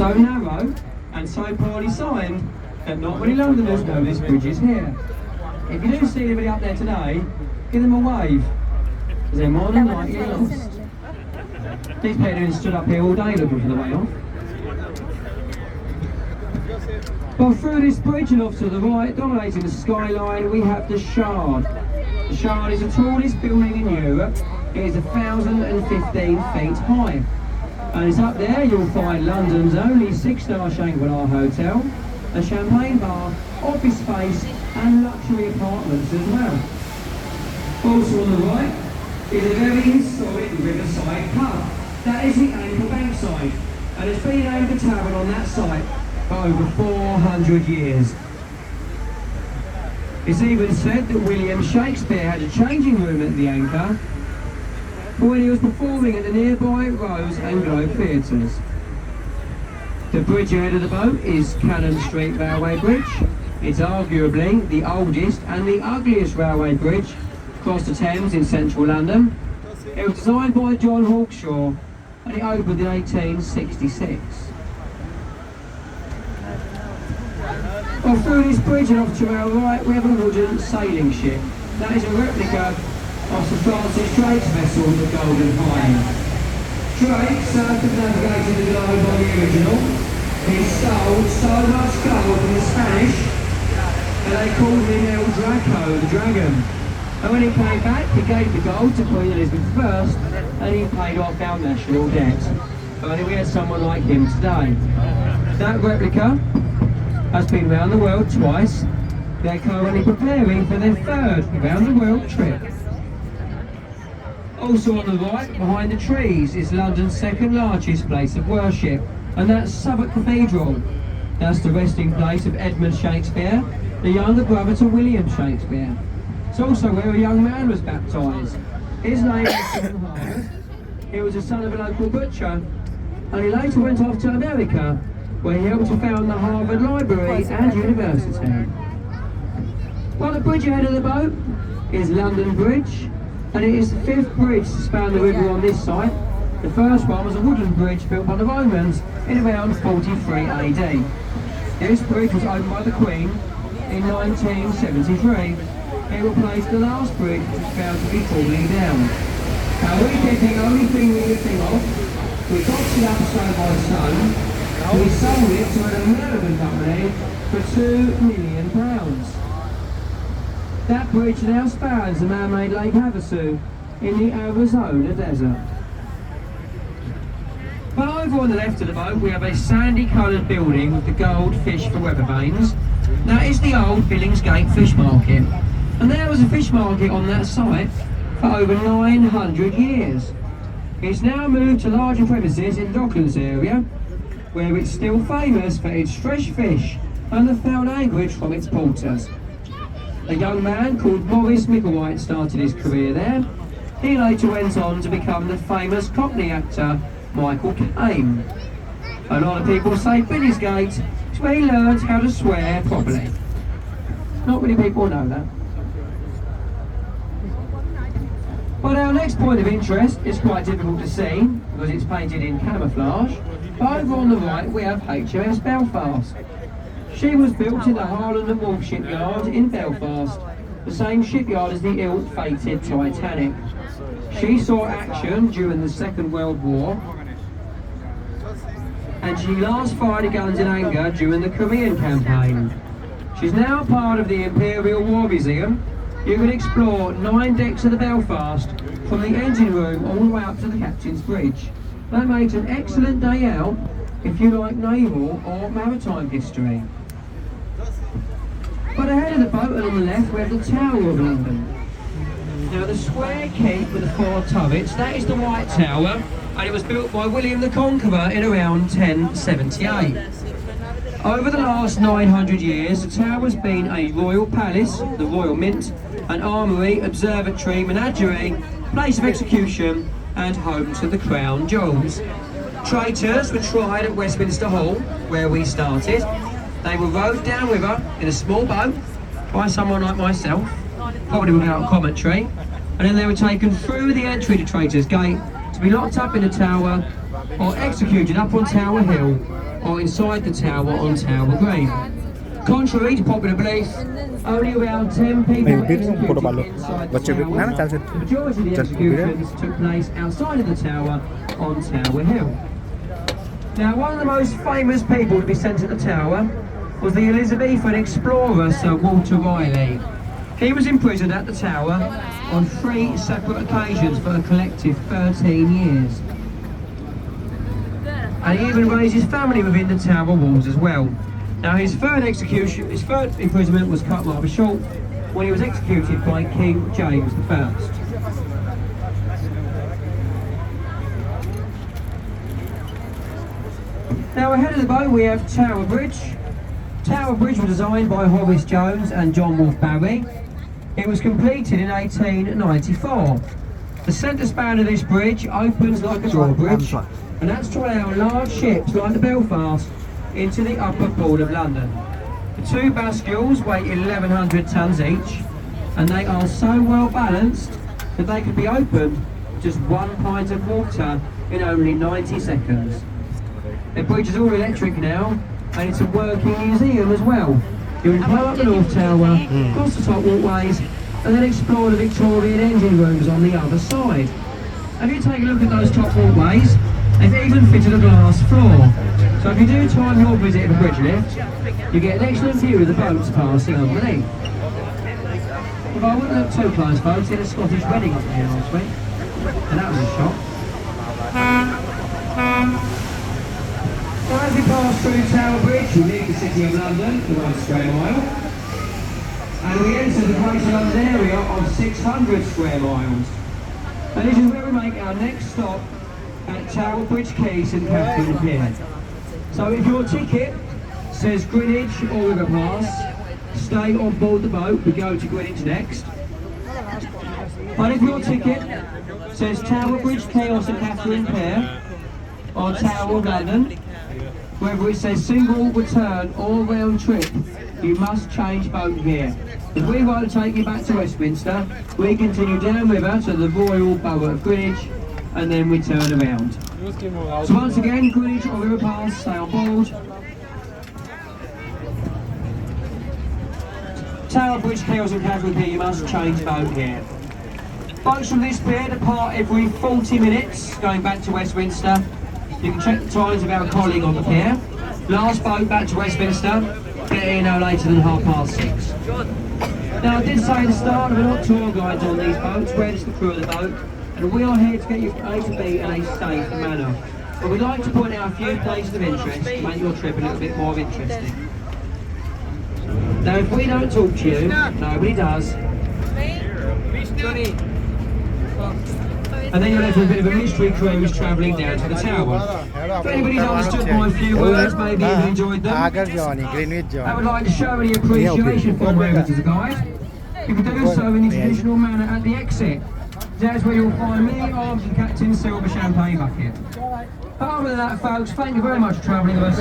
so narrow and so poorly signed that not many Londoners know this bridge is here. If you do see anybody up there today, give them a wave, because they're more than likely lost. These people stood up here all day looking for the way off. But through this bridge and off to the right, dominating the skyline, we have the Shard. The Shard is the tallest building in Europe. It is 1,015 feet high. And it's up there you'll find London's only 6-star Shangri-La hotel, a champagne bar, office space and luxury apartments as well. Also on the right is a very historic riverside pub. That is the Anchor Bankside, and it's been named a tavern on that site for over 400 years. It's even said that William Shakespeare had a changing room at the Anchor for when he was performing at the nearby Rose and Globe theatres. The bridge ahead of the boat is Cannon Street Railway Bridge. It's arguably the oldest and the ugliest railway bridge across the Thames in central London. It was designed by John Hawkshaw and it opened in 1866. Well, through this bridge and off to our right we have a wooden sailing ship. That is a replica of Sir Francis Drake's vessel, the Golden Hind. Drake circumnavigated the globe on the original. He stole so much gold from the Spanish that they called him El Draco, the dragon. And when he came back, he gave the gold to Queen Elizabeth I and he paid off our national debt. But only we had someone like him today. That replica has been round the world twice. They're currently preparing for their third round the world trip. Also on the right, behind the trees, is London's second largest place of worship, and that's Southwark Cathedral. That's the resting place of Edmund Shakespeare, the younger brother to William Shakespeare. It's also where a young man was baptised. His name was John Harvard. He was the son of a local butcher, and he later went off to America, where he helped to found the Harvard Library and University. Well, the bridge ahead of the boat is London Bridge, and it is the 5th bridge to span the river on this site. The first one was a wooden bridge built by the Romans in around 43 AD. This bridge was opened by the Queen in 1973. It replaced the last bridge which was found to be falling down. Now we did the only thing we could think of. We boxed it up side by side. We sold it to an American company for £2 million. That bridge now spans the man-made Lake Havasu in the Arizona desert. But over on the left of the boat we have a sandy-coloured building with the gold fish for weather vanes. That is the old Billingsgate Fish Market. And there was a fish market on that site for over 900 years. It's now moved to larger premises in Docklands area, where it's still famous for its fresh fish and the foul language from its porters. A young man called Maurice Micklewhite started his career there. He later went on to become the famous Cockney actor Michael Caine. A lot of people say Billingsgate is where he learned how to swear properly. Not many people know that. But our next point of interest is quite difficult to see because it's painted in camouflage. But over on the right we have HMS Belfast. She was built in the Harland and Wolff shipyard in Belfast, the same shipyard as the ill-fated Titanic. She saw action during the Second World War, and she last fired her guns in anger during the Korean campaign. She's now part of the Imperial War Museum. You can explore 9 decks of the Belfast from the engine room all the way up to the captain's bridge. That makes an excellent day out if you like naval or maritime history. But ahead of the boat and on the left we have the Tower of London. Now the square keep with the 4 turrets, that is the White Tower, and it was built by William the Conqueror in around 1078. Over the last 900 years the tower has been a royal palace, the Royal Mint, an armoury, observatory, menagerie, place of execution and home to the crown jewels. Traitors were tried at Westminster Hall, where we started. They were rowed downriver in a small boat by someone like myself, probably without commentary, and then they were taken through the entry to Traitors Gate to be locked up in the tower or executed up on Tower Hill are inside the tower on Tower Green. Contrary to popular belief, only around 10 people were executed inside the tower. The majority of the executions took place outside of the tower on Tower Hill. Now, one of the most famous people to be sent to the tower was the Elizabethan explorer Sir Walter Raleigh. He was imprisoned at the tower on 3 separate occasions for a collective 13 years. And he even raised his family within the tower walls as well. Now his third imprisonment was cut rather short when he was executed by King James I. Now ahead of the boat we have Tower Bridge. Tower Bridge was designed by Horace Jones and John Wolfe Barry. It was completed in 1894. The centre span of this bridge opens like a drawbridge, and that's to allow large ships like the Belfast into the upper port of London. The 2 bascules weigh 1,100 tonnes each, and they are so well balanced that they can be opened just 1 pint of water in only 90 seconds. The bridge is all electric now, and it's a working museum as well. You can climb up the North Tower, cross the top walkways, and then explore the Victorian engine rooms on the other side. And if you take a look at those top walkways, they've even fitted a glass floor. So if you do time your visit of the bridge lift, you get an excellent view of the boats passing underneath. But I wouldn't look too close, folks. We had a Scottish wedding up here last week, and that was a shock. So as we pass through Tower Bridge, we leave the City of London, the 1 square mile, and we enter the Greater London area of 600 square miles. And this is where we make our next stop at Tower Bridge Quay, St Catherine Pier. So if your ticket says Greenwich or River Pass, stay on board the boat, we go to Greenwich next. But if your ticket says Tower Bridge Quay or St Catherine Pier, or Tower of London, whether it says single return or round trip, you must change boat here. If we won't take you back to Westminster, we continue downriver to the Royal Borough of Greenwich, and then we turn around. So once again, Greenwich or River Pass, stay on board. Tower Bridge, Quay or St Catherine Pier, you must change boat here. Boats from this pier depart every 40 minutes, going back to Westminster. You can check the times of our colleague on the pier. Last boat back to Westminster, get here no later than 6:30. Now I did say at the start, we're not tour guides on these boats, we're just the crew of the boat. And we are here to get you from A to B in a safe manner. But we'd like to point out a few places of interest to make your trip a little bit more interesting. Now if we don't talk to you, nobody does. And then you're left with a bit of a mystery cruise travelling down to the tower. If anybody's understood my few words, maybe you've enjoyed them. I would like to show any appreciation for my efforts as a guide. You can do so in the traditional manner at the exit. That's where you'll find me, arms and Captain Silver Champagne Bucket. Other than that, folks, thank you very much for travelling with us.